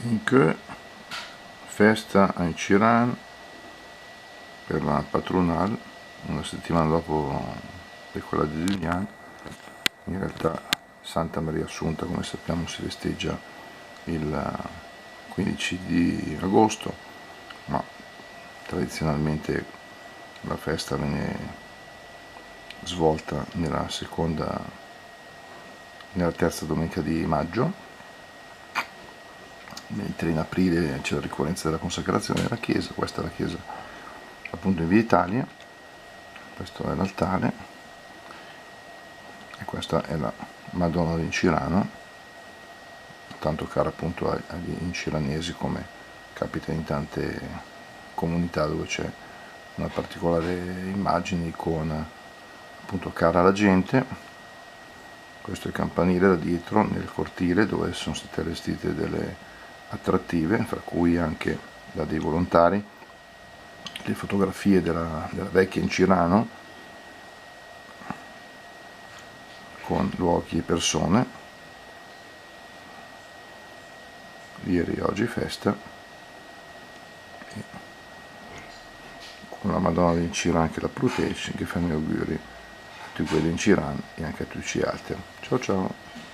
in che festa in Ciran per la patronale, una settimana dopo di quella di Giuliano. In realtà Santa Maria Assunta, come sappiamo, si festeggia il 15 di agosto, ma tradizionalmente la festa viene svolta nella terza domenica di maggio, mentre in aprile c'è la ricorrenza della consacrazione della chiesa. Questa è la chiesa appunto in Via Italia, questo è l'altare e questa è la Madonna di Cirano, tanto cara appunto agli inciranesi, come capita in tante comunità dove c'è una particolare immagine, icona appunto cara alla gente. Questo è il campanile da dietro nel cortile, dove sono state allestite delle attrattive, fra cui anche da dei volontari le fotografie della vecchia Incirano con luoghi e persone, ieri e oggi festa, e con la Madonna di Inciran che la protegge, che fa gli auguri a tutti quelli in Ciran e anche a tutti gli altri. Ciao ciao!